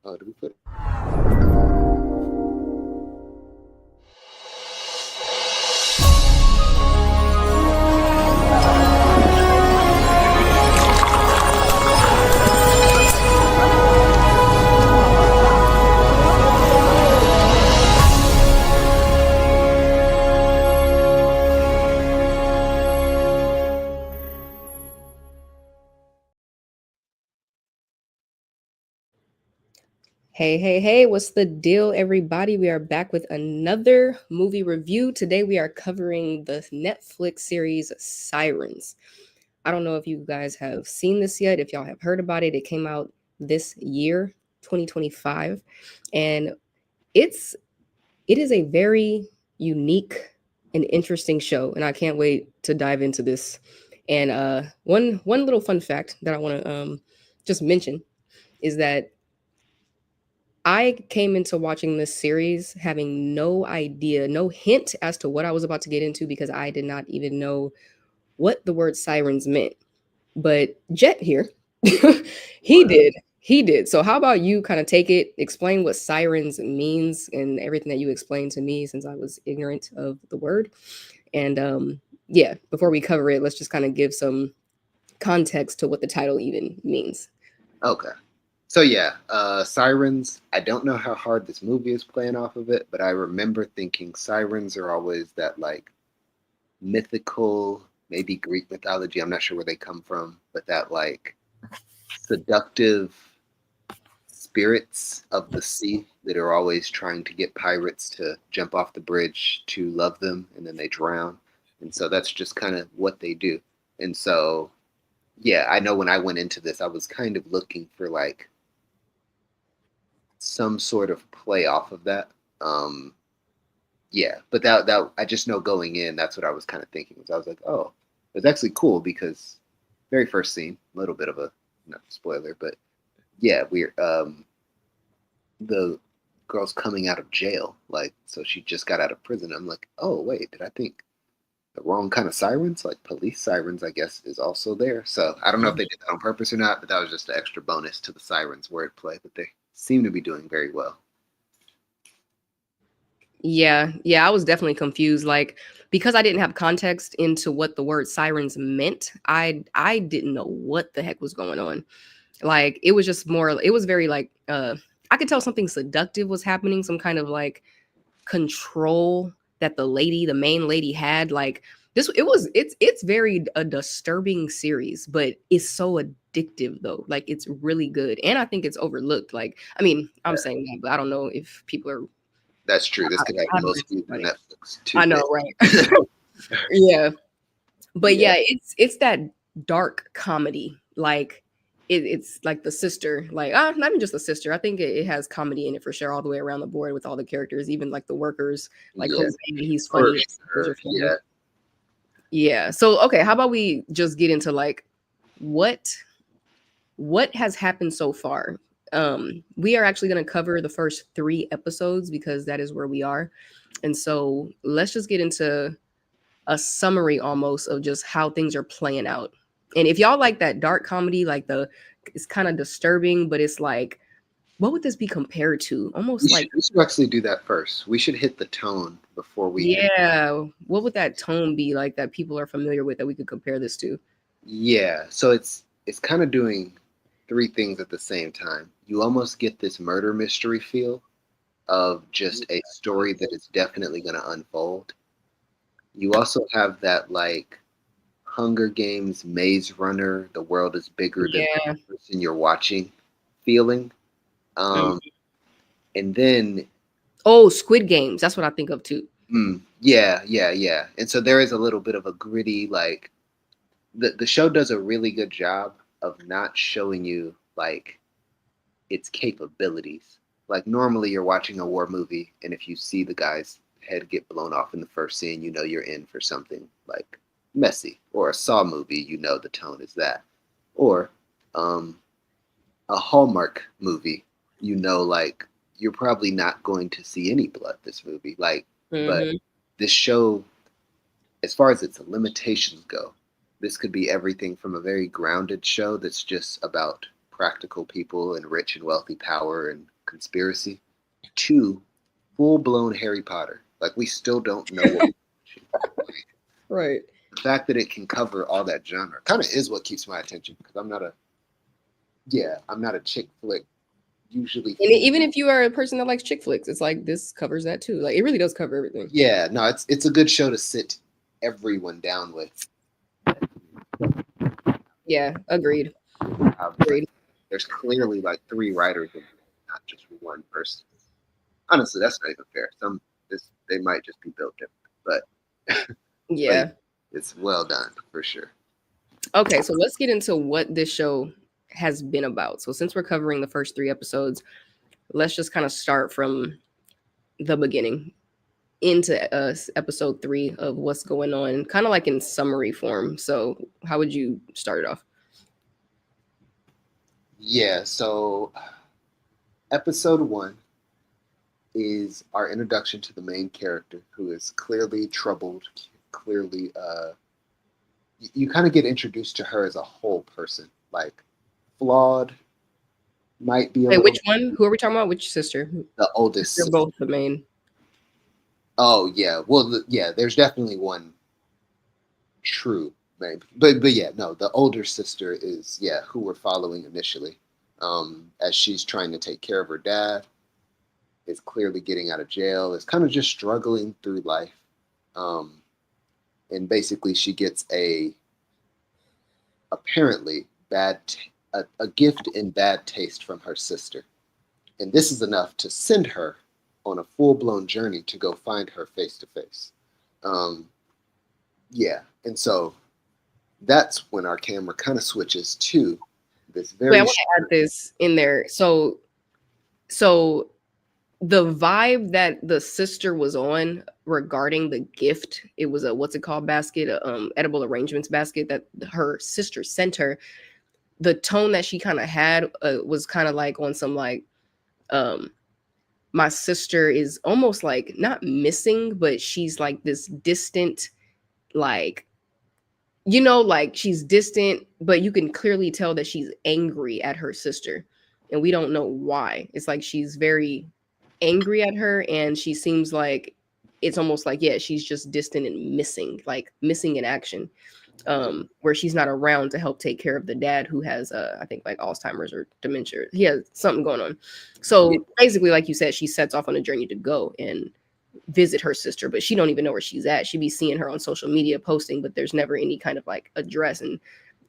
Oh, did we put? Hey, hey, hey, what's the deal, everybody? We are back with another movie review. Today, we are covering the Netflix series Sirens. I don't know if you guys have seen this yet, if y'all have heard about it. It came out this year, 2025, and it's it is a very unique and interesting show, and I can't wait to dive into this. And one little fun fact that I want to just mention is that I came into watching this series having no idea, no hint as to what I was about to get into because I did not even know what the word sirens meant. But Jet here, he What? did. He did. So how about you kind of take it, explain what sirens means and everything that you explained to me since I was ignorant of the word. And yeah, before we cover it, let's just kind of give some context to what the title even means. Okay. So yeah, Sirens. I don't know how hard this movie is playing off of it, but I remember thinking sirens are always that like mythical, maybe Greek mythology. I'm not sure where they come from, but that like seductive spirits of the sea that are always trying to get pirates to jump off the bridge to love them, and then they drown. And so that's just kind of what they do. And so, yeah, I know when I went into this, I was kind of looking for like some sort of play off of that. Um, yeah, but that I just know going in, that's what I was kind of thinking. Was I was like, oh, it's actually cool because very first scene, a little bit of a not spoiler, but yeah, we're the girl's coming out of jail, like so she just got out of prison. I'm like, oh wait, did I think the wrong kind of sirens? Like police sirens, I guess, is also there. So I don't know if they did that on purpose or not, but that was just an extra bonus to the sirens wordplay. But they seem to be doing very well. Yeah, I was definitely confused. Like because I didn't have context into what the word sirens meant, I didn't know what the heck was going on. Like it was just more it was very like I could tell something seductive was happening, some kind of like control that the main lady had. Like this it's very a disturbing series, but it's so addictive though. Like it's really good. And I think it's overlooked. Like I mean, I'm saying that, but I don't know if people are That's true. This could have I the haven't most heard views on anybody. Netflix I too. know, right? Yeah. But Yeah. yeah, it's that dark comedy. Like it's like the sister, like not even just the sister. I think it has comedy in it for sure, all the way around the board with all the characters, even like the workers, like Yeah. Jose, he's For funny. Are sure. funny. Yeah. Yeah. So okay, how about we just get into like what what has happened so far? We are actually going to cover the first 3 episodes because that is where we are. And so let's just get into a summary almost of just how things are playing out. And if y'all like that dark comedy, like the it's kind of disturbing, but it's like, what would this be compared to? We Almost should like, we should actually do that first. We should hit the tone before we hit. yeah, what would that tone be like that people are familiar with that we could compare this to? Yeah. So it's kind of doing three things at the same time. You almost get this murder mystery feel of just a story that is definitely going to unfold. You also have that like Hunger Games Maze Runner, the world is bigger than Yeah. the person you're watching feeling. Mm. Um, and then, Oh, Squid Games. That's what I think of too. yeah, yeah, yeah. And so there is a little bit of a gritty, like, the show does a really good job of not showing you, like, its capabilities. Like, normally you're watching a war movie, and if you see the guy's head get blown off in the first scene, you know you're in for something, like, messy. Or a Saw movie, you know the tone is that. Or, um, a Hallmark movie, you know, like you're probably not going to see any blood this movie. Like, but Hmm. this show, as far as its limitations go, this could be everything from a very grounded show that's just about practical people and rich and wealthy power and conspiracy to full blown Harry Potter. Like we still don't know what we're watching. Right. The fact that it can cover all that genre kind of is what keeps my attention because I'm not a chick flick usually. And even if you are a person that likes chick flicks, it's like this covers that too. Like it really does cover everything. Yeah, no, it's a good show to sit everyone down with. Yeah, agreed. Like, Agreed. there's clearly like three writers and not just one person. Honestly, that's not even fair. They might just be built different, but Yeah. it's well done for sure. Okay, so let's get into what this show has been about. So since we're covering the first 3 episodes, let's just kind of start from the beginning into episode 3 of what's going on, kind of like in summary form. So how would you start it off? Yeah, so episode 1 is our introduction to the main character who is clearly troubled, clearly you kind of get introduced to her as a whole person, like flawed, might be a Wait, little which one? Who are we talking about? Which sister? the oldest. They're both the main. Oh yeah, well yeah, there's definitely one true maybe, but yeah, no, the older sister is who we're following initially, as she's trying to take care of her dad, is clearly getting out of jail, is kind of just struggling through life, um, and basically she gets apparently a gift in bad taste from her sister, and this is enough to send her on a full blown journey to go find her face to face. Yeah, and so that's when our camera kind of switches to this Wait, I very want to add this in there. So the vibe that the sister was on regarding the gift, it was a what's it called basket, edible arrangements basket that her sister sent her. The tone that she kind of had was kind of like on some like um my sister is almost like not missing, but she's like this distant, like, like she's distant, but you can clearly tell that she's angry at her sister. And we don't know why. It's like she's very angry at her, and she seems like it's almost like, yeah, she's just distant and missing, like missing in action. Where she's not around to help take care of the dad who has I think like Alzheimer's or dementia. He has something going on. yeah, So basically, like you said, she sets off on a journey to go and visit her sister, but she don't even know where she's at. She be seeing her on social media posting, but there's never any kind of like address. And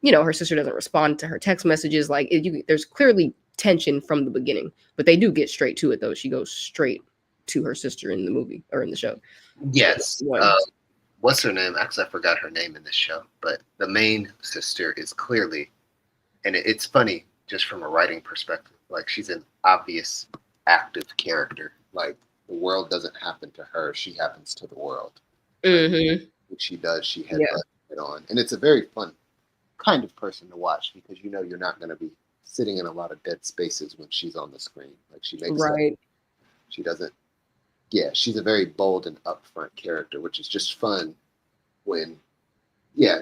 her sister doesn't respond to her text messages. Like there's clearly tension from the beginning, but they do get straight to it though. She goes straight to her sister in the movie or in the show. yes. What's her name? Actually, I forgot her name in this show, but the main sister is clearly, and it's funny just from a writing perspective. Like she's an obvious active character. Like the world doesn't happen to her; she happens to the world. Mm-hmm. What she does, she headbutts it on, and it's a very fun kind of person to watch because you're not going to be sitting in a lot of dead spaces when she's on the screen. Like she makes Right. she doesn't. Yeah, she's a very bold and upfront character, which is just fun when,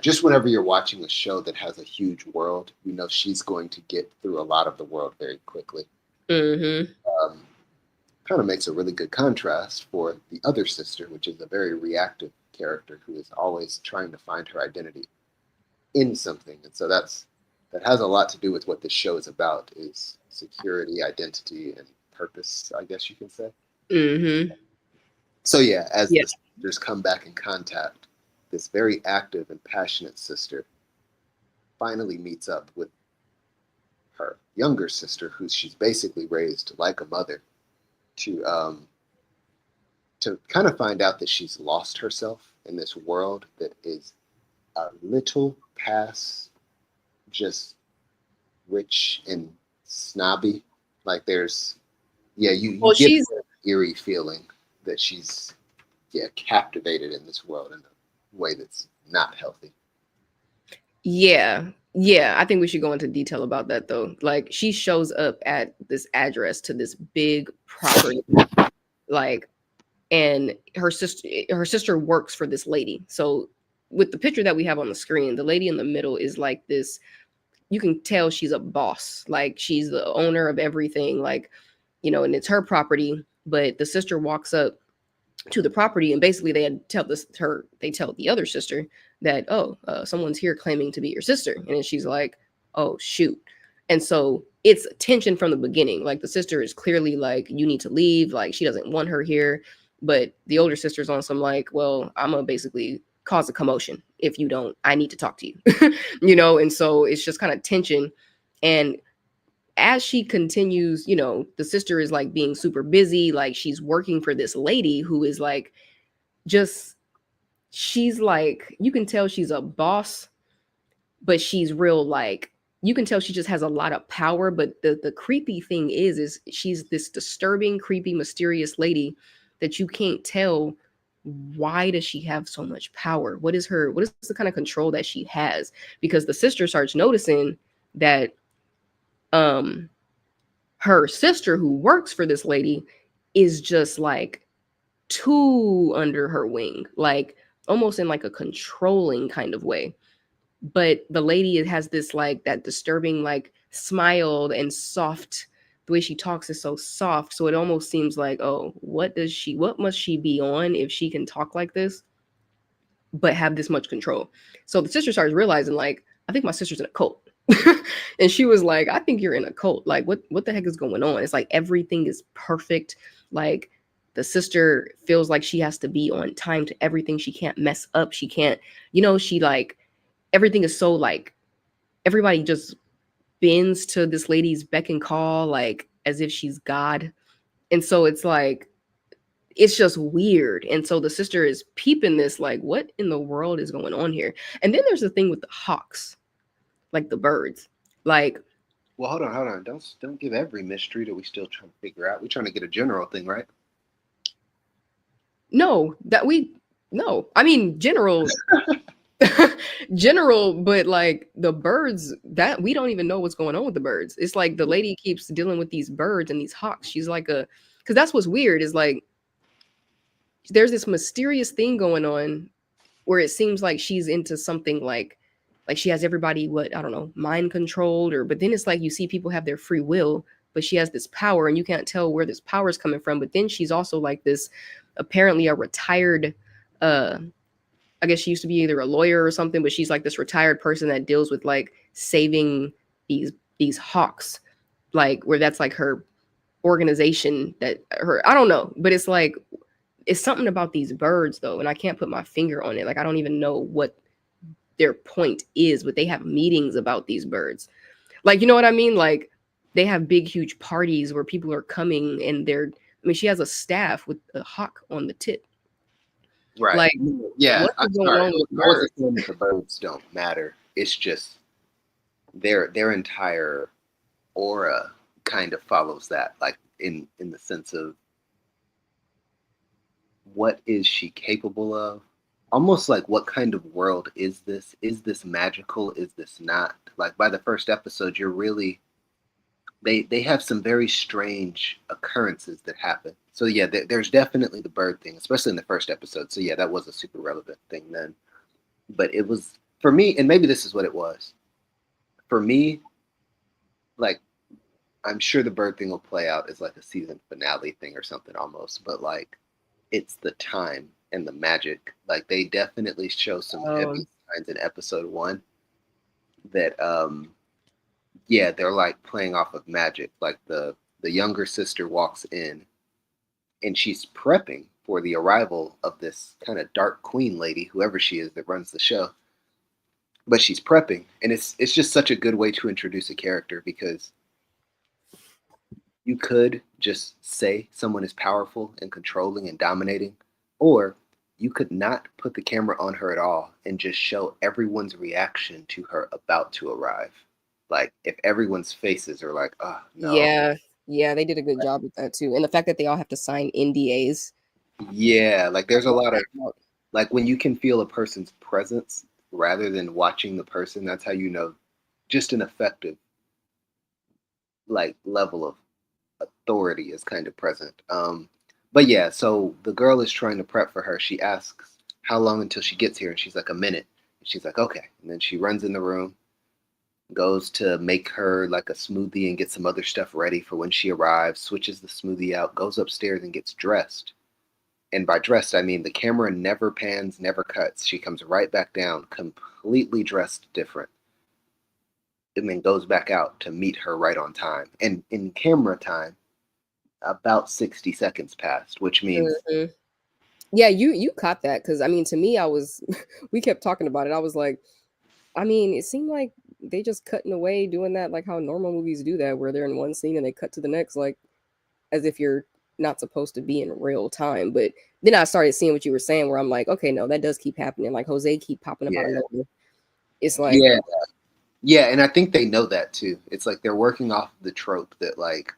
just whenever you're watching a show that has a huge world, she's going to get through a lot of the world very quickly. Mm-hmm. Kind of makes a really good contrast for the other sister, which is a very reactive character who is always trying to find her identity in something. And so that has a lot to do with what this show is about, is security, identity, and purpose, I guess you can say. Mm-hmm. So as the sisters come back in contact, this very active and passionate sister finally meets up with her younger sister, who she's basically raised like a mother, to kind of find out that she's lost herself in this world that is a little past just rich and snobby. Like there's you get She's an eerie feeling that she's captivated in this world in a way that's not healthy. Yeah. I think we should go into detail about that though. Like she shows up at this address to this big property, like, and her sister works for this lady. So with the picture that we have on the screen, the lady in the middle is like this, you can tell she's a boss. Like she's the owner of everything. Like, and it's her property, but the sister walks up to the property, and basically they tell the other sister that, oh, someone's here claiming to be your sister, and then she's like, oh shoot. And so it's tension from the beginning. Like, the sister is clearly like, you need to leave, like she doesn't want her here, but the older sister's on some like, well, I'm gonna basically cause a commotion if you don't, I need to talk to you. And so it's just kind of tension. And as she continues, the sister is like being super busy, like she's working for this lady who is like, just, she's like, you can tell she's a boss, but she's real, like, you can tell she just has a lot of power. But the creepy thing is she's this disturbing, creepy, mysterious lady that you can't tell, why does she have so much power? What is the kind of control that she has? Because the sister starts noticing that um her sister, who works for this lady, is just like too under her wing, like almost in like a controlling kind of way. But the lady has this, like, that disturbing, like, smile and soft, the way she talks is so soft, so it almost seems like, oh, what must she be on if she can talk like this but have this much control? So the sister starts realizing, like, I think my sister's in a cult. And she was like, I think you're in a cult. Like, what the heck is going on? It's like everything is perfect. Like, the sister feels like she has to be on time to everything. She can't mess up. She can't, she, like, everything is so, like, everybody just bends to this lady's beck and call, like as if she's God. And so it's like, it's just weird. And so the sister is peeping this, like, what in the world is going on here? And then there's the thing with the hawks, like the birds. Like, Well, hold on. Don't give every mystery that we still trying to figure out. We're trying to get a general thing, right? no, that we no. I mean, general general, but like the birds, that we don't even know what's going on with the birds. It's like the lady keeps dealing with these birds and these hawks. She's like a, because that's what's weird, is like there's this mysterious thing going on where it seems like she's into something, like she has everybody, what, I don't know, mind controlled, or but then it's like you see people have their free will, but she has this power and you can't tell where this power is coming from. But then she's also like this, apparently a retired, uh I guess she used to be either a lawyer or something, but she's like this retired person that deals with like saving these hawks, like where that's like her organization, that her, I don't know, but it's like, it's something about these birds though, and I can't put my finger on it. Like, I don't even know what their point is, but they have meetings about these birds. Like, you know what I mean? Like, they have big, huge parties where people are coming and they're, I mean, she has a staff with a hawk on the tip. Right. Like, Yeah. what I'm is going sorry. on with I wasn't birds? saying that the birds don't matter. It's just their entire aura kind of follows that, like in the sense of what is she capable of? Almost like, what kind of world is this? Is this magical? Is this not? Like, by the first episode, you're really, they have some very strange occurrences that happen. So yeah, there's definitely the bird thing, especially in the first episode. So yeah, that was a super relevant thing then. But it was for me, and maybe this is what it was for me. Like, I'm sure the bird thing will play out as like a season finale thing or something almost. But like, it's the time and the magic. Like, they definitely show some Oh, heavy signs in episode one that yeah, they're like playing off of magic. Like, the younger sister walks in and she's prepping for the arrival of this kind of dark queen lady, whoever she is that runs the show. But she's prepping, and it's just such a good way to introduce a character, because you could just say someone is powerful and controlling and dominating, or you could not put the camera on her at all and just show everyone's reaction to her about to arrive. Like, if everyone's faces are like, oh no. yeah, yeah, they did a good job with that too, and the fact that they all have to sign NDAs. Yeah, like I there's a love lot of, that. like, when you can feel a person's presence rather than watching the person, that's how you know just an effective, like, level of authority is kind of present. But yeah, so the girl is trying to prep for her. She asks how long until she gets here, and she's like, a minute. And she's like, okay. And then she runs in the room, goes to make her like a smoothie and get some other stuff ready for when she arrives, switches the smoothie out, goes upstairs and gets dressed. And by dressed, I mean the camera never pans, never cuts. She comes right back down, completely dressed different, and then goes back out to meet her right on time. And in camera time, about 60 seconds passed, which means, Mhm. Yeah, you caught that because I mean, to me, I was we kept talking about it. I was like, I mean, it seemed like they just cutting away doing that, like how normal movies do that, where they're in one scene and they cut to the next, like as if you're not supposed to be in real time. But then I started seeing what you were saying, where I'm like, okay, no, that does keep happening. Like Jose keep popping up out of yeah, nowhere. It's like, yeah, yeah. And I think they know that too. It's like they're working off the trope that like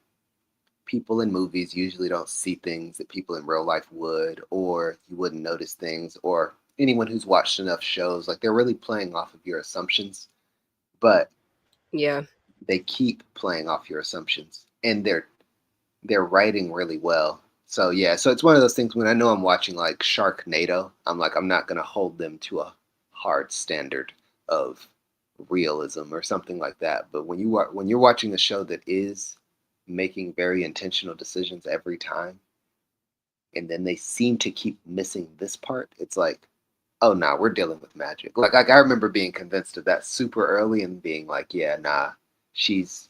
people in movies usually don't see things that people in real life would, or you wouldn't notice things, or anyone who's watched enough shows, like they're really playing off of your assumptions, but yeah, they keep playing off your assumptions, and they're writing really well. So yeah, so it's one of those things when I know I'm watching like Sharknado, I'm like I'm not gonna hold them to a hard standard of realism or something like that. But when you're watching a show that is making very intentional decisions every time, and then they seem to keep missing this part, it's like, oh nah, we're dealing with magic. Like I remember being convinced of that super early and being like, yeah, nah, she's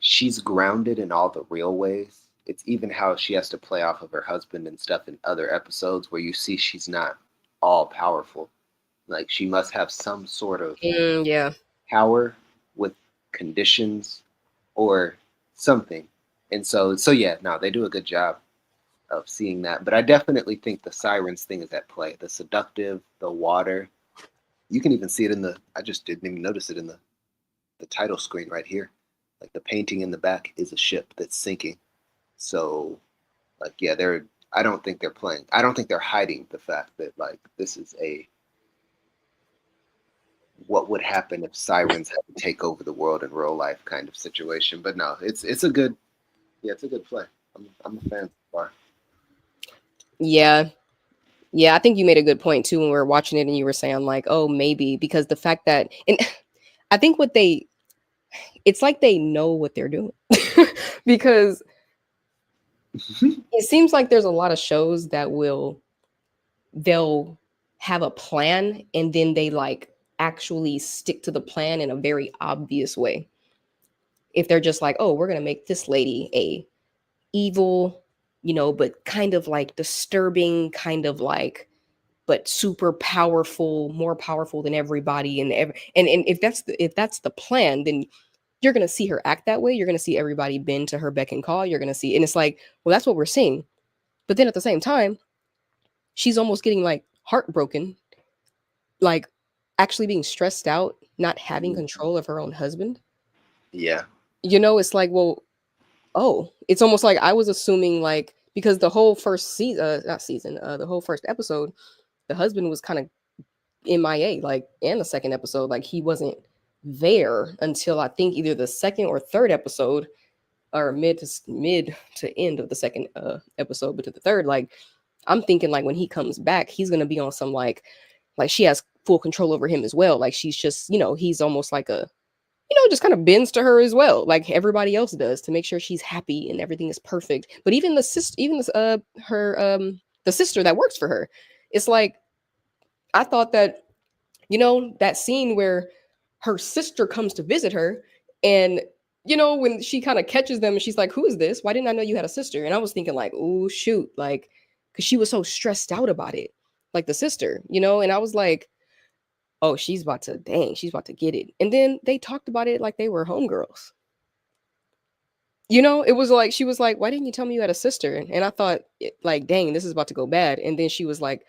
she's grounded in all the real ways. It's even how she has to play off of her husband and stuff in other episodes where you see she's not all powerful. Like she must have some sort of yeah, power with conditions or something. And so yeah, no, they do a good job of seeing that. But I definitely think the sirens thing is at play. The seductive, the water. You can even see it in the I just didn't even notice it in the title screen right here. Like the painting in the back is a ship that's sinking. So like yeah, they're I don't think they're playing. I don't think they're hiding the fact that like this is a what would happen if sirens had to take over the world in real life kind of situation. But no, it's a good yeah, it's a good play. I'm a fan so far. yeah. Yeah, I think you made a good point too when we were watching it and you were saying like, oh, maybe because the fact that and I think what they it's like they know what they're doing. Because it seems like there's a lot of shows that they'll have a plan and then they like actually stick to the plan in a very obvious way. If they're just like, "Oh, we're going to make this lady a evil, but kind of like disturbing, kind of like but super powerful, more powerful than everybody and if that's the plan, then you're going to see her act that way. You're going to see everybody bend to her beck and call. You're going to see and it's like, well, that's what we're seeing. But then at the same time, she's almost getting like heartbroken, like actually being stressed out, not having control of her own husband. Yeah. It's like, well, oh, it's almost like I was assuming like because the whole first season, not season, the whole first episode, the husband was kind of MIA, like, and the second episode, like he wasn't there until I think either the second or third episode, or mid to end of the second episode, but to the third, like I'm thinking like when he comes back, he's gonna be on some like she has full control over him as well. Like she's just, he's almost like a, just kind of bends to her as well, like everybody else does, to make sure she's happy and everything is perfect. But even the sister, even this, her, the sister that works for her, it's like I thought that, that scene where her sister comes to visit her, and when she kind of catches them, and she's like, "Who is this? Why didn't I know you had a sister?" And I was thinking like, "Oh shoot!" Like, because she was so stressed out about it, like the sister, and I was like, oh, she's about to get it. And then they talked about it like they were homegirls. It was like she was like, "Why didn't you tell me you had a sister?" And I thought, like, dang, this is about to go bad. And then she was like,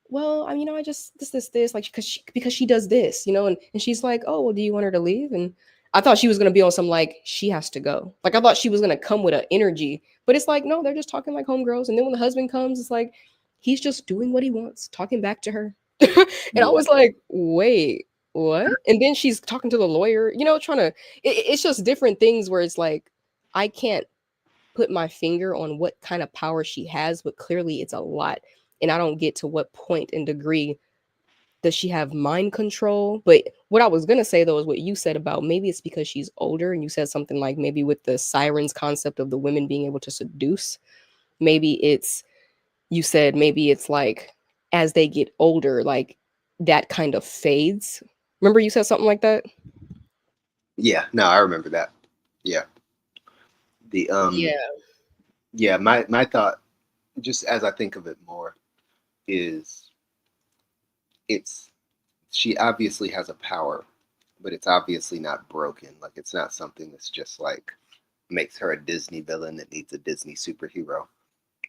"Well, I just this, like, because she does this, and she's like, oh, well, do you want her to leave?" And I thought she was gonna be on some like she has to go. Like I thought she was gonna come with an energy, but it's like no, they're just talking like homegirls. And then when the husband comes, it's like he's just doing what he wants, talking back to her. And I Yeah. was like, wait, what? And then she's talking to the lawyer, trying to. It's just different things where it's like I can't put my finger on what kind of power she has, but clearly it's a lot. And I don't get to what point and degree does she have mind control? But what I was gonna say though is what you said about maybe it's because she's older, and you said something like maybe with the sirens concept of the women being able to seduce, maybe it's you said maybe it's like as they get older, like that kind of fades. Remember you said something like that? Yeah, no, I remember that. Yeah. The Yeah. yeah, my thought, just as I think of it more, is it's she obviously has a power, but it's obviously not broken. Like it's not something that's just like makes her a Disney villain that needs a Disney superhero.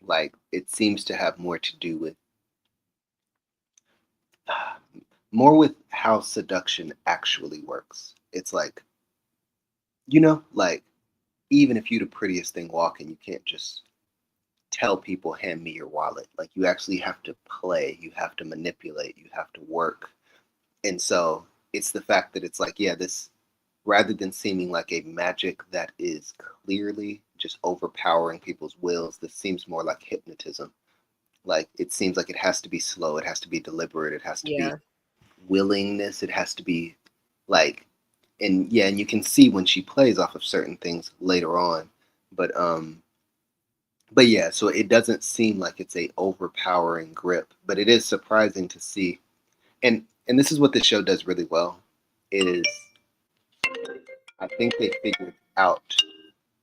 Like it seems to have more to do with more with how seduction actually works. It's like, like even if you the prettiest thing walking, you can't just tell people hand me your wallet. Like you actually have to play, you have to manipulate, you have to work. And so it's the fact that it's like, yeah, this rather than seeming like a magic that is clearly just overpowering people's wills, this seems more like hypnotism. Like it seems like it has to be slow, it has to be deliberate, it has to be Yeah. willingness, it has to be like, and yeah, and you can see when she plays off of certain things later on. But yeah, so it doesn't seem like it's a overpowering grip, but it is surprising to see. And this is what this show does really well is I think they figured out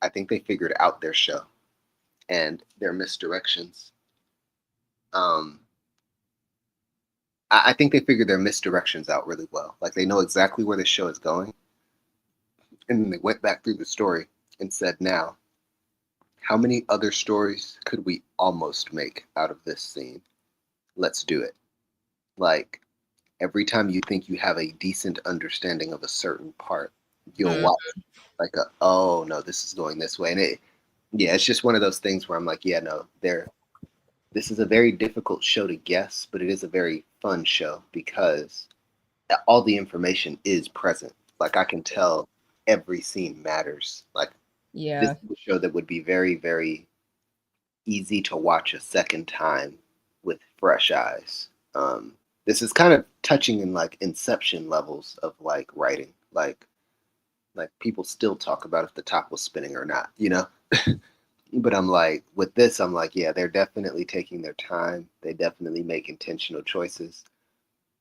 I think they figured out their show and their misdirections. Um, I think they figured their misdirections out really well. Like they know exactly where the show is going, and then they went back through the story and said, "Now, how many other stories could we almost make out of this scene? Let's do it." Like every time you think you have a decent understanding of a certain part, you'll Mm, watch like a, oh no, this is going this way, and yeah, it's just one of those things where I'm like, yeah, no, they're this is a very difficult show to guess, but it is a very fun show because all the information is present. Like I can tell every scene matters. Like this yeah. is a show that would be very, very easy to watch a second time with fresh eyes. This is kind of touching in like Inception levels of like writing. Like people still talk about if the top was spinning or not, you know? But I'm like, with this, I'm like, yeah, they're definitely taking their time. They definitely make intentional choices.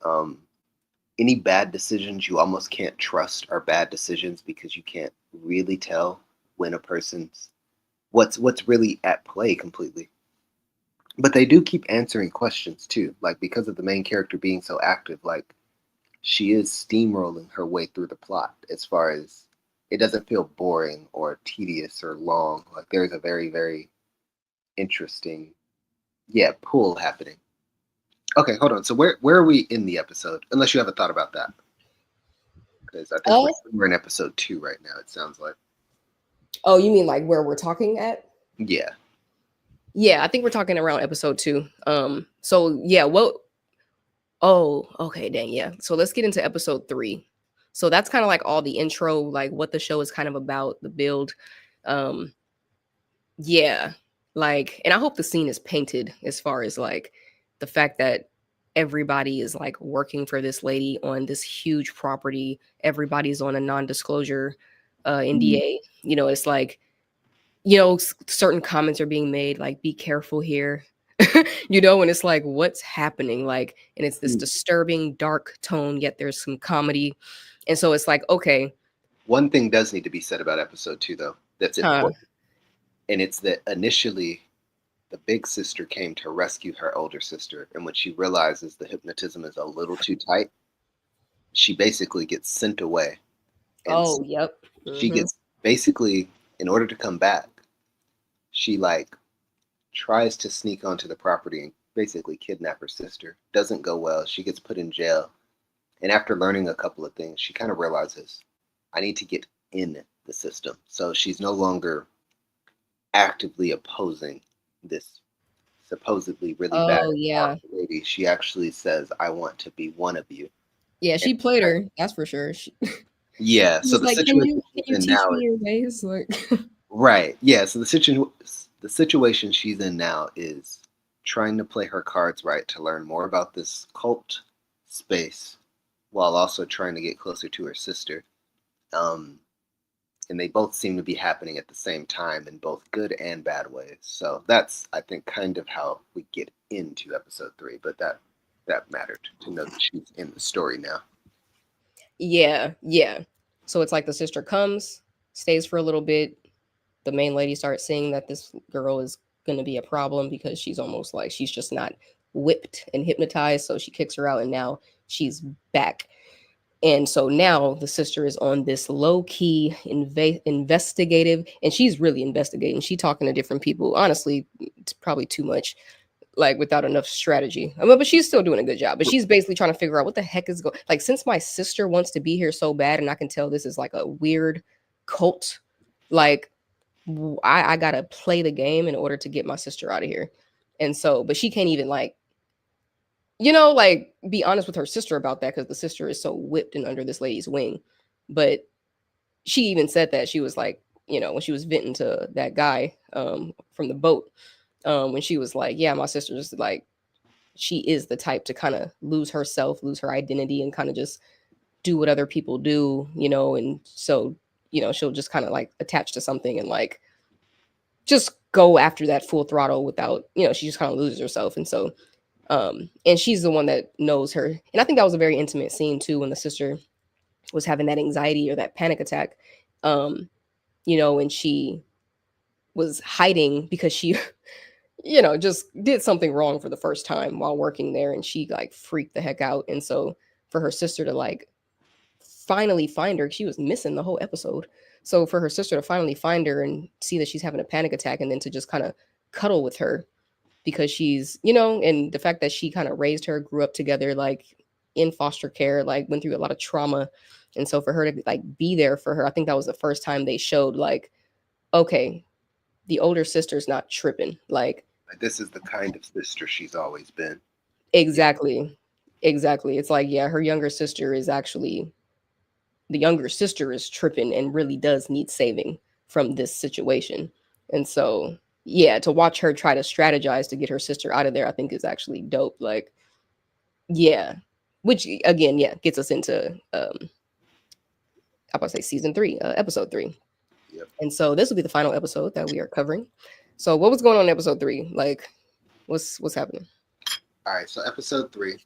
Um, any bad decisions you almost can't trust are bad decisions because you can't really tell when a person's what's really at play completely. But they do keep answering questions too, like because of the main character being so active, like she is steamrolling her way through the plot as far as it doesn't feel boring or tedious or long. Like there's a very, very interesting, yeah, pull happening. Okay, hold on. So where are we in the episode? Unless you have a thought about that, because I think Uh, we're in episode 2 right now. It sounds like. oh, you mean like where we're talking at? Yeah. Yeah, I think we're talking around episode 2. So yeah, what oh, okay, dang, yeah. So let's get into episode 3. So that's kind of like all the intro, like what the show is kind of about, the build. Um, yeah, like, and I hope the scene is painted as far as like the fact that everybody is like working for this lady on this huge property. Everybody's on a non-disclosure NDA. You know, it's like, certain comments are being made, like, be careful here. And it's like, what's happening? Like, and it's this Mm. disturbing, dark tone, yet there's some comedy. And so it's like, okay, One thing does need to be said about episode 2, though, that's huh? important, and it's that initially the big sister came to rescue her older sister, and when she realizes the hypnotism is a little too tight, she basically gets sent away, and Oh, yep. she Hmm. gets basically in order to come back, she like tries to sneak onto the property and basically kidnap her sister. Doesn't go well. She gets put in jail. And after learning a couple of things, she kind of realizes I need to get in the system. So she's no longer actively opposing this supposedly really bad Oh, and yeah. powerful lady. She actually says, I want to be one of you. Yeah, And she played her. That's for sure. She, yeah, she so was the like, situation can she's you in teach now me is your ways? Like, right. Yeah, so the situation she's in now is trying to play her cards right to learn more about this cult space while also trying to get closer to her sister. Um, and they both seem to be happening at the same time in both good and bad ways. So that's, I think, kind of how we get into episode 3. But that mattered to know that she's in the story now. Yeah, yeah. So it's like the sister comes, stays for a little bit. The main lady starts seeing that this girl is going to be a problem because she's almost like she's just not whipped and hypnotized. So she kicks her out, and now she's back. And so now the sister is on this low key investigative, and she's really investigating. She's talking to different people. Honestly, it's probably too much, like without enough strategy. I mean, but she's still doing a good job. But she's basically trying to figure out what the heck is going. Like, since my sister wants to be here so bad, and I can tell this is like a weird cult. Like, I gotta play the game in order to get my sister out of here. And so, but she can't even like, like be honest with her sister about that because the sister is so whipped and under this lady's wing. But she even said that she was like, when she was venting to that guy from the boat, when she was like, yeah, my sister just like, she is the type to kind of lose herself, lose her identity, and kind of just do what other people do, and so, she'll just kind of like attach to something and like just go after that full throttle without, she just kind of loses herself. And so, and she's the one that knows her. And I think that was a very intimate scene too, when the sister was having that anxiety or that panic attack, um, and she was hiding because she, just did something wrong for the first time while working there. And she like freaked the heck out. And so for her sister to like finally find her, she was missing the whole episode. So for her sister to finally find her and see that she's having a panic attack, and then to just kind of cuddle with her because she's, and the fact that she kind of raised her, grew up together, like in foster care, like went through a lot of trauma. And so for her to like be there for her, I think that was the first time they showed like, okay, the older sister's not tripping. Like, This is the kind of sister she's always been. exactly. Exactly. It's like, yeah, her younger sister is actually, the younger sister is tripping and really does need saving from this situation. And so, yeah, to watch her try to strategize to get her sister out of there, I think is actually dope. Like, yeah, which again, yeah, gets us into I about to say season 3, episode 3. Yep. And so this will be the final episode that we are covering. So what was going on in episode 3? Like, what's happening? All right, so episode 3.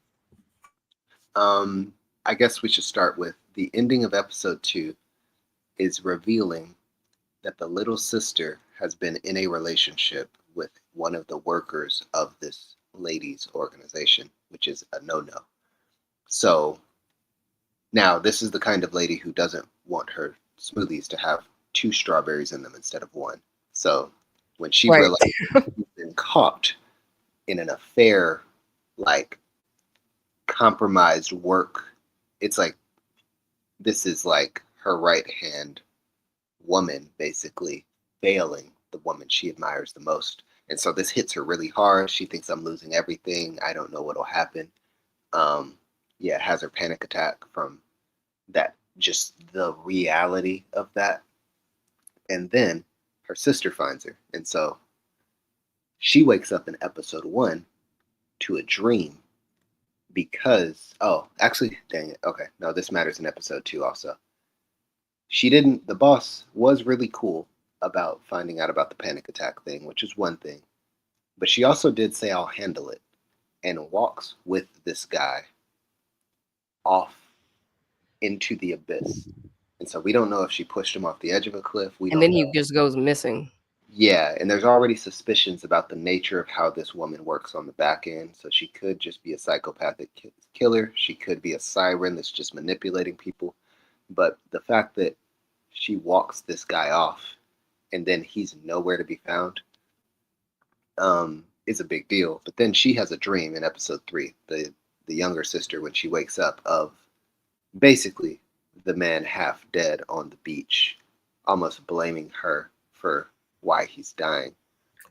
I guess we should start with the ending of episode 2 is revealing that the little sister has been in a relationship with one of the workers of this ladies' organization, which is a no-no. So now this is the kind of lady who doesn't want her smoothies to have 2 strawberries in them instead of 1. So when she Right. realized she's been caught in an affair, like compromised work, it's like this is like her right hand woman basically failing the woman she admires the most. And so this hits her really hard. She thinks I'm losing everything. I don't know what'll happen. Yeah, has her panic attack from that, just the reality of that. And then her sister finds her. And so she wakes up in episode 1 to a dream because, oh, actually, dang it. Okay, no, this matters in episode 2 also. She didn't, the boss was really cool about finding out about the panic attack thing, which is one thing. But she also did say, I'll handle it, and walks with this guy off into the abyss. And so we don't know if she pushed him off the edge of a cliff. We And don't then know. he just goes missing. Yeah, and there's already suspicions about the nature of how this woman works on the back end. So she could just be a psychopathic killer. She could be a siren that's just manipulating people. But the fact that she walks this guy off and then he's nowhere to be found is a big deal. But then she has a dream in episode 3, the younger sister, when she wakes up, of basically the man half dead on the beach, almost blaming her for why he's dying.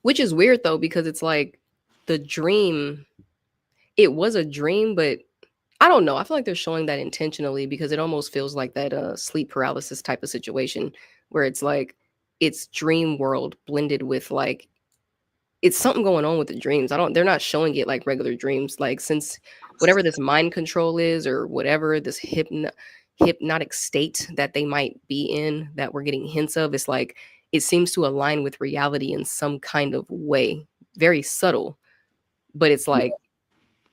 Which is weird though, because it's like the dream, it was a dream, but I don't know. I feel like they're showing that intentionally because it almost feels like that sleep paralysis type of situation where it's like it's dream world blended with like it's something going on with the dreams. They're not showing it like regular dreams. Like since whatever this mind control is, or whatever this hypnotic state that they might be in that we're getting hints of. It's like it seems to align with reality in some kind of way, very subtle, but it's Yeah, like,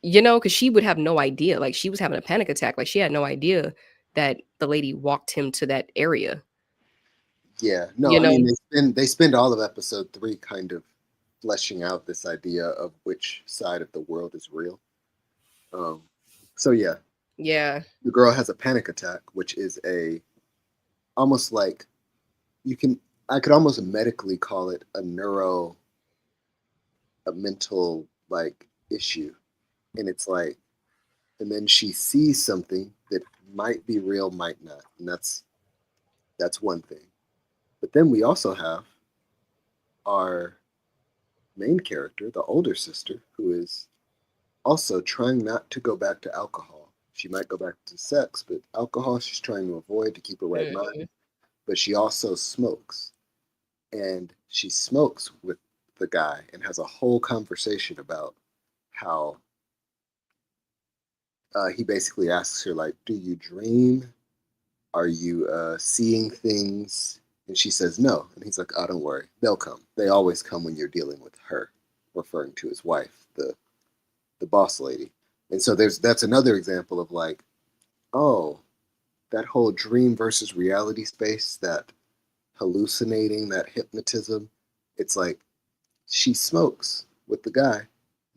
you know, because she would have no idea. Like she was having a panic attack. Like she had no idea that the lady walked him to that area. yeah. No, You I mean know? they spend all of episode 3 kind of fleshing out this idea of which side of the world is real. Um, so yeah, Yeah. the girl has a panic attack, which is a almost like you can I could almost medically call it a mental like issue, and it's like, and then she sees something that might be real, might not, and that's one thing. But then we also have our main character, the older sister, who is also trying not to go back to alcohol. She might go back to sex, but alcohol she's trying to avoid to keep her right Mhm. mind. But she also smokes, and she smokes with the guy and has a whole conversation about how he basically asks her like, "Do you dream? Are you seeing things?" And she says no, and he's like, "Oh, don't worry, they'll come. They always come when you're dealing with her," referring to his wife, the boss lady. And so that's another example of like, oh, that whole dream versus reality space, that hallucinating, that hypnotism. It's like she smokes with the guy and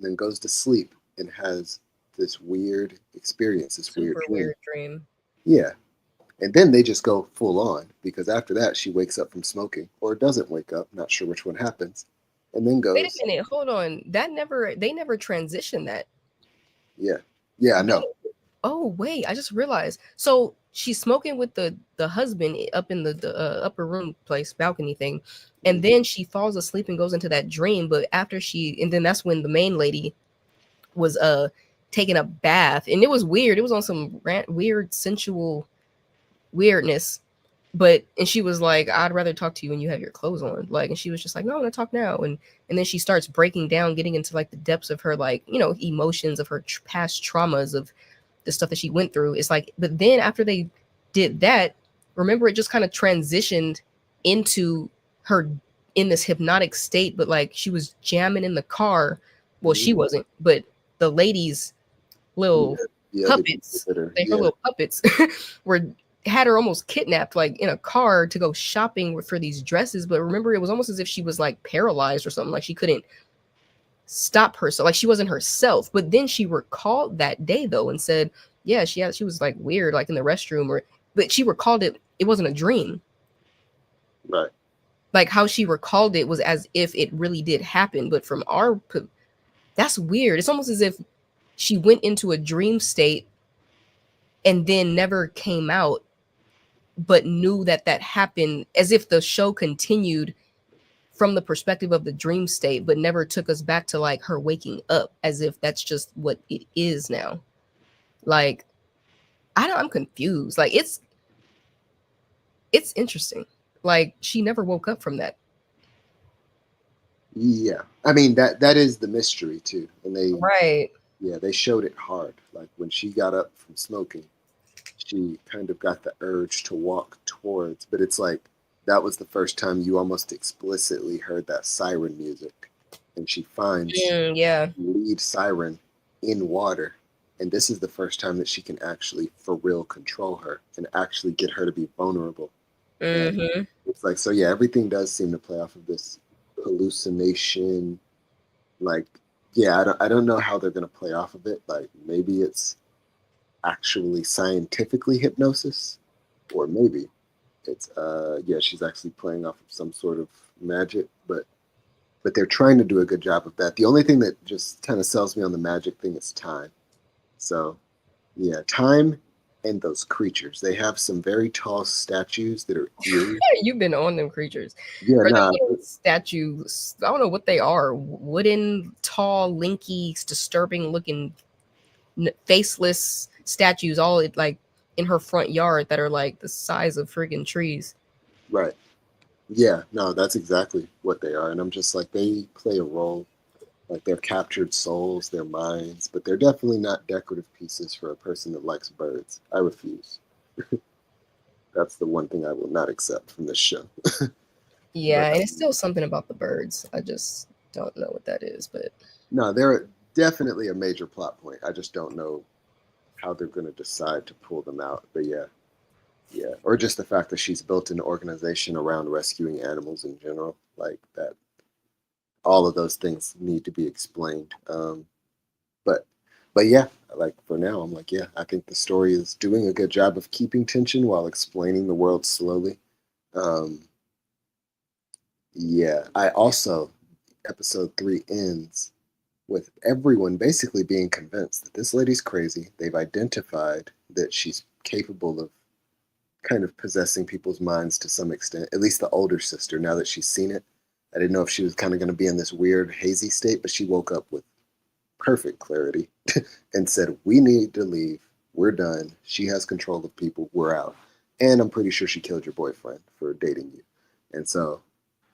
then goes to sleep and has this weird experience, this weird Super dream. weird dream. Yeah. And then they just go full on because after that she wakes up from smoking or doesn't wake up, not sure which one happens, and then Wait a goes, minute, hold on. They never transitioned that. yeah, yeah, I They know. Oh, wait, I just realized. So she's smoking with the husband up in the upper room place balcony thing, and Mhm. then she falls asleep and goes into that dream. But after and then that's when the main lady was taking a bath, and it was weird. It was on some weird sensual weirdness. But and she was like, "I'd rather talk to you when you have your clothes on." Like, and she was just like, "No, I want to talk now." And then she starts breaking down, getting into like the depths of her, like, you know, emotions of her past traumas of the stuff that she went through. It's like, but then after they did that, remember, it just kind of transitioned into her in this hypnotic state, but like she was jamming in the car. Well, Mhm. she wasn't, but the ladies' little Yeah, the other people puppets, that are, her yeah, little puppets, were had her almost kidnapped, like in a car to go shopping for these dresses. But remember, it was almost as if she was like paralyzed or something, like she couldn't stop herself, like she wasn't herself. But then she recalled that day though and said, yeah, she was like weird, like in the restroom, or but she recalled it wasn't a dream. right. Like how she recalled it was as if it really did happen. But from that's weird. It's almost as if she went into a dream state and then never came out, but knew that that happened, as if the show continued from the perspective of the dream state, but never took us back to like her waking up, as if that's just what it is now. Like, I'm confused. Like it's interesting. Like she never woke up from that. Yeah, I mean that is the mystery too, and Right. they showed it hard. Like when she got up from smoking, she kind of got the urge to walk towards, but it's like that was the first time you almost explicitly heard that siren music, and she finds Yeah. the lead siren in water, and this is the first time that she can actually for real control her and actually get her to be vulnerable. And Hmm. it's like, so yeah, everything does seem to play off of this hallucination. Like, yeah, I don't know how they're gonna play off of it. Like maybe it's actually scientifically hypnosis, or maybe it's yeah, she's actually playing off of some sort of magic, but they're trying to do a good job of that. The only thing that just kind of sells me on the magic thing is time. So yeah, time and those creatures. They have some very tall statues that are eerie. You've been on them creatures. Yeah, Or them nah, little statues. I don't know what they are. Wooden, tall, linky, disturbing looking faceless statues all like in her front yard that are like the size of friggin' trees. right. Yeah, no, that's exactly what they are. And I'm just like, they play a role. Like they're captured souls, they're minds, but they're definitely not decorative pieces for a person that likes birds. I refuse. That's the one thing I will not accept from this show. But Yeah, and it's still something about the birds. I just don't know what that is, but no, they're definitely a major plot point. I just don't know how they're going to decide to pull them out. But yeah, yeah. Or just the fact that she's built an organization around rescuing animals in general. Like that, all of those things need to be explained. But but yeah, like for now, I'm like, yeah, I think the story is doing a good job of keeping tension while explaining the world slowly. Um, yeah, I also episode 3 ends with everyone basically being convinced that this lady's crazy. They've identified that she's capable of kind of possessing people's minds to some extent, at least the older sister, now that she's seen it. I didn't know if she was kind of going to be in this weird, hazy state, but she woke up with perfect clarity and said, "We need to leave. We're done. She has control of people. We're out." And I'm pretty sure she killed your boyfriend for dating you. And so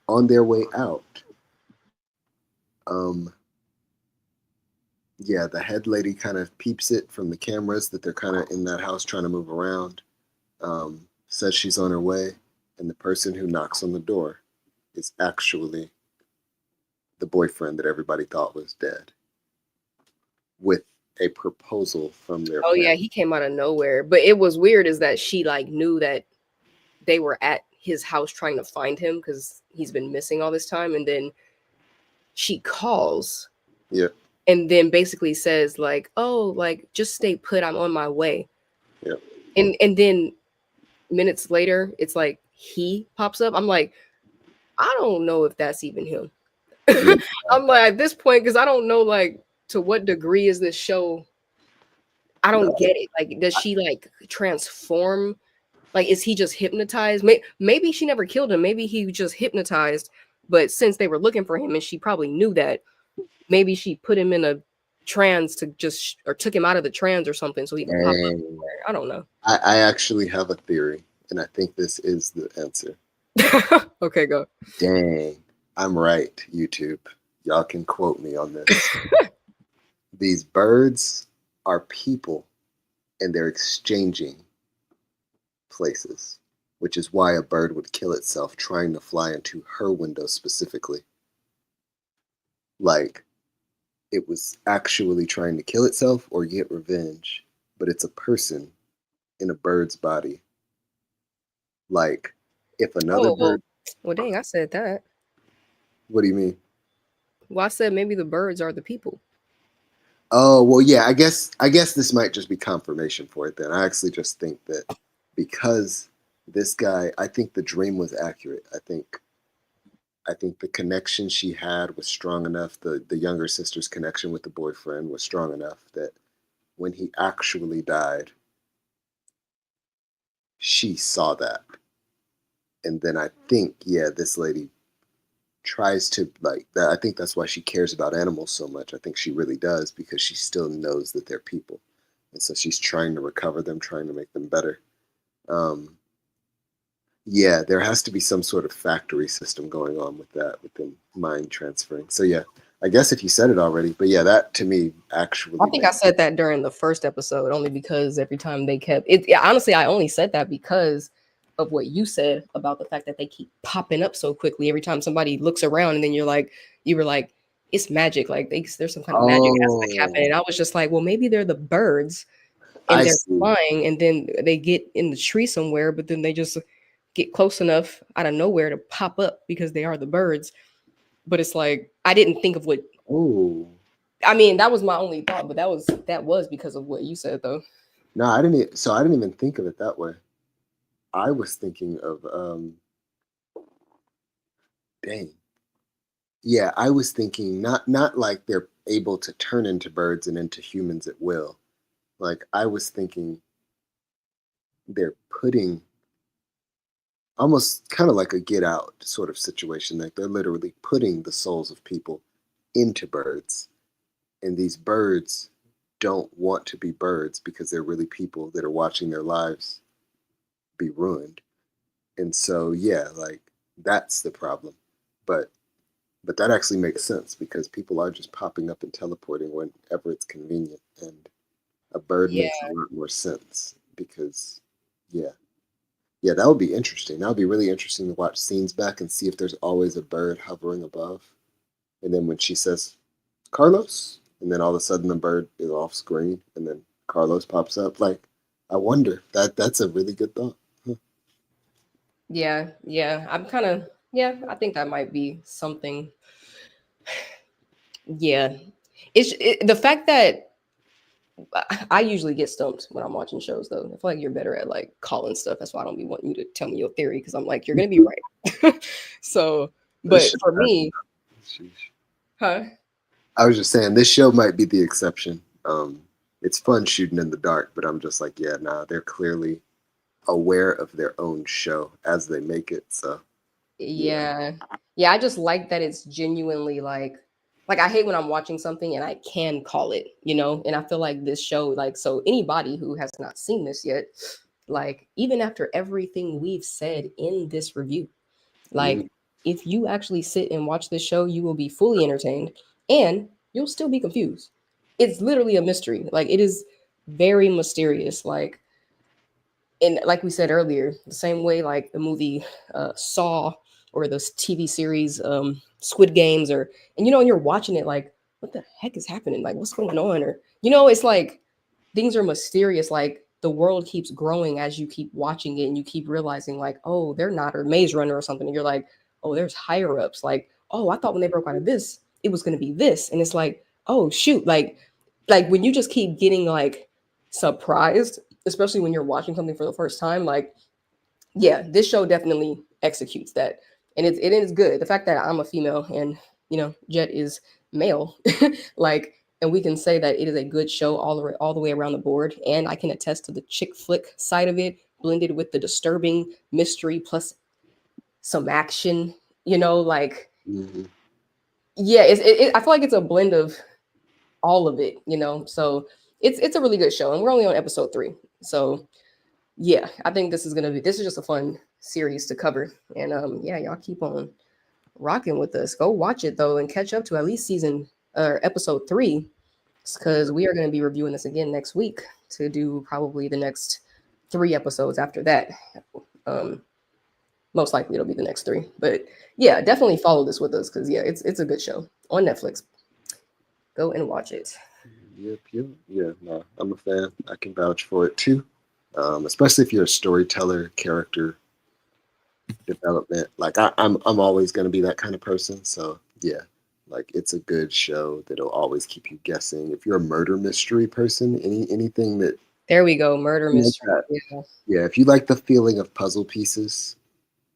on their way out, um, yeah, the head lady kind of peeps it from the cameras that they're kind of in that house trying to move around. Says she's on her way, and the person who knocks on the door is actually the boyfriend that everybody thought was dead, with a proposal from their oh family. yeah, he came out of nowhere. But it was weird is that she like knew that they were at his house trying to find him because he's been missing all this time, and then she calls Yeah, and then basically says like, "Oh, like just stay put. I'm on my way." yeah, And then minutes later, it's like he pops up. I'm like, I don't know if that's even him. yeah. I'm like at this point because I don't know like to what degree is this show. I No, don't get it. Like, does she like transform? Like, is he just hypnotized? Maybe she never killed him. Maybe he was just hypnotized. But since they were looking for him, and she probably knew that, maybe she put him in a trance to just or took him out of the trance or something so he could pop up. dang. I don't know. I actually have a theory, and I think this is the answer. Okay, go. Dang, I'm right, YouTube. Y'all can quote me on this. These birds are people, and they're exchanging places, which is why a bird would kill itself trying to fly into her window specifically. Like, it was actually trying to kill itself or get revenge, but it's a person in a bird's body. Like, if another Oh well, bird, well, dang, I said that. what do you mean? Well, I said maybe the birds are the people. Oh, well, yeah, I guess this might just be confirmation for it then. I actually just think that because this guy, I think the dream was accurate. I think the connection she had was strong enough. The younger sister's connection with the boyfriend was strong enough that when he actually died, she saw that. And then I think, yeah, this lady tries to like that. I think that's why she cares about animals so much. I think she really does because she still knows that they're people. And so she's trying to recover them, trying to make them better. Um, yeah, there has to be some sort of factory system going on with that, within mind transferring. So yeah, I guess if you said it already, but yeah, that to me I actually think I makes said that during the first episode only because every time they kept it. Yeah, honestly, I only said that because of what you said about the fact that they keep popping up so quickly every time somebody looks around, and then you were like, it's magic. Like there's some kind of magic aspect Oh, happening. I was just like, well, maybe they're the birds and I they're see. flying, and then they get in the tree somewhere, but then they just get close enough out of nowhere to pop up because they are the birds. But it's like I didn't think of what Oh, I mean, that was my only thought, but that was because of what you said though. no, I didn't. So I didn't even think of it that way. I was thinking of dang. Yeah, I was thinking not like they're able to turn into birds and into humans at will. Like I was thinking they're putting almost kind of like a get out sort of situation. Like they're literally putting the souls of people into birds. And these birds don't want to be birds because they're really people that are watching their lives be ruined. And so yeah, like that's the problem. But But that actually makes sense because people are just popping up and teleporting whenever it's convenient, and a bird Yeah. makes a lot more sense because, yeah, yeah, that would be interesting. That would be really interesting to watch scenes back and see if there's always a bird hovering above. And then when she says Carlos, and then all of a sudden the bird is off screen, and then Carlos pops up. Like, I wonder. That's a really good thought. Huh. Yeah, yeah. I'm kind of yeah. I think that might be something. Yeah, the fact that I usually get stumped when I'm watching shows, though. I feel like you're better at like calling stuff. That's why I don't be wanting you to tell me your theory because I'm like, you're gonna be right. So, This but show, for me, huh? I was just saying, this show might be the exception. It's fun shooting in the dark, but I'm just like, yeah, nah, they're clearly aware of their own show as they make it. So, yeah. Yeah. Yeah, I just like that it's genuinely like I hate when I'm watching something and I can call it, you know? And I feel like this show like so anybody who has not seen this yet, like even after everything we've said in this review, Mhm. like if you actually sit and watch this show, you will be fully entertained and you'll still be confused. It's literally a mystery. Like it is very mysterious. Like and like we said earlier, the same way like the movie Saw or those TV series Squid Games or and you know, and you're watching it like, what the heck is happening? Like, what's going on? Or you know, it's like things are mysterious. Like the world keeps growing as you keep watching it, and you keep realizing like, oh, they're not a Maze Runner or something. And you're like, oh, there's higher ups. Like, oh, I thought when they broke out of this, it was going to be this, and it's like, oh shoot, like when you just keep getting like surprised, especially when you're watching something for the first time, like yeah, this show definitely executes that. And it is good. The fact that I'm a female and you know, Jet is male, like and we can say that it is a good show all the way around the board. And I can attest to the chick flick side of it, blended with the disturbing mystery plus some action, you know, like Mhm. yeah, I feel like it's a blend of all of it, you know. So it's a really good show, and we're only on episode 3. So yeah, I think this is just a fun series to cover. And yeah, y'all keep on rocking with us. Go watch it though and catch up to at least season or episode 3 because we are going to be reviewing this again next week to do probably the next 3 episodes after that. Um Most likely it'll be the next 3. But yeah, definitely follow this with us cuz yeah, it's a good show on Netflix. Go and watch it. Yep, yep, yeah. No, I'm a fan. I can vouch for it too. Especially if you're a storyteller, character development. Like I'm always going to be that kind of person. So yeah, like it's a good show that'll always keep you guessing. If you're a murder mystery person, anything that There we go. Murder like mystery. that, Yeah. yeah. If you like the feeling of puzzle pieces,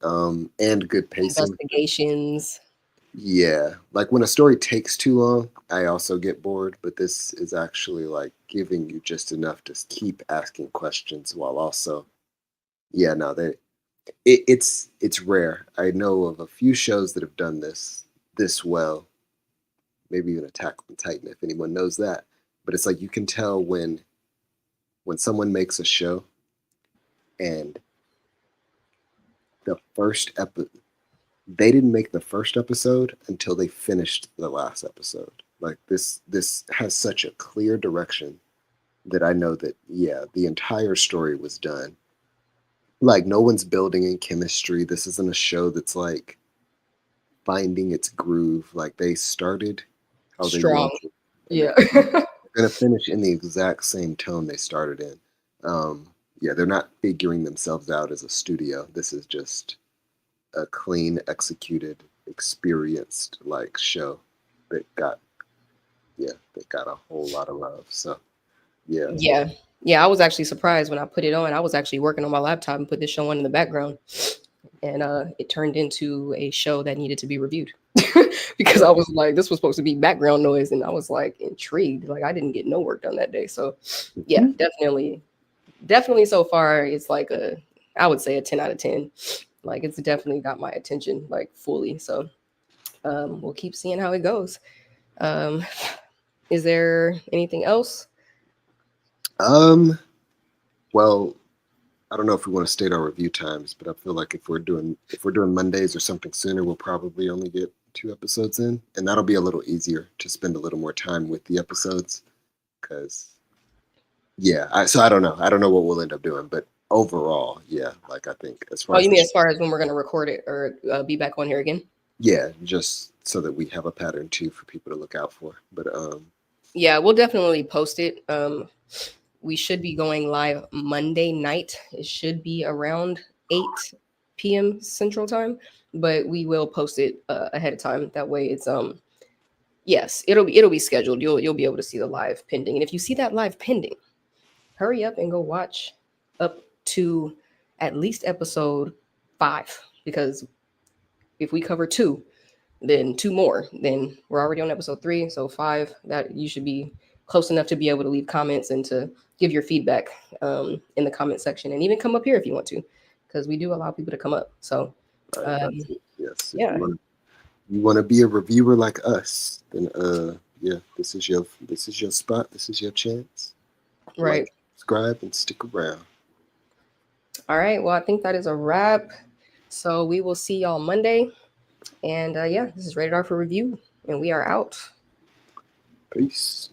and good pacing, Investigations. yeah. Like when a story takes too long, I also get bored. But this is actually like giving you just enough to keep asking questions while also, yeah. No, it's rare. I know of a few shows that have done this well. Maybe even Attack on Titan, if anyone knows that. But it's like you can tell when someone makes a show and the first episode they didn't make the first episode until they finished the last episode. Like this has such a clear direction that I know that yeah, the entire story was done. Like no one's building in chemistry. This isn't a show that's like finding its groove. Like they started how they Strong. wanted, and Yeah. they're gonna finish in the exact same tone they started in. Yeah, they're not figuring themselves out as a studio. This is just a clean, executed, experienced like show that got that got a whole lot of love. So yeah, Yeah. Yeah, I was actually surprised when I put it on. I was actually working on my laptop and put this show on in the background. And it turned into a show that needed to be reviewed. Because I was like, this was supposed to be background noise. And I was like intrigued. Like I didn't get no work done that day. So yeah, Mhm. definitely so far it's like I would say a 10 out of 10. Like it's definitely got my attention like fully. So we'll keep seeing how it goes. Um, is there anything else? um, well, I don't know if we want to state our review times, but I feel like if we're doing Mondays or something sooner, we'll probably only get 2 episodes in, and that'll be a little easier to spend a little more time with the episodes. Because so I don't know. I don't know what we'll end up doing, but overall, yeah, like I think as far Oh, as you mean as far as when we're going to record it or be back on here again? yeah, just so that we have a pattern too for people to look out for. But Yeah, we'll definitely post it. We should be going live Monday night. It should be around 8 p.m. Central Time, but we will post it ahead of time. That way, it's yes, it'll be scheduled. You'll be able to see the live pending, and if you see that live pending, hurry up and go watch up to at least episode 5, because if we cover 2, then 2 more, then we're already on episode 3, so 5. That you should be close enough to be able to leave comments and to give your feedback in the comment section, and even come up here if you want to, because we do allow people to come up. So that's it. Yes, if yeah, you want to be a reviewer like us, then yeah, this is your spot. This is your chance. right. Like, subscribe, and stick around. All right, well, I think that is a wrap. So we will see y'all Monday, and yeah, this is Rated R for Review, and we are out. Peace.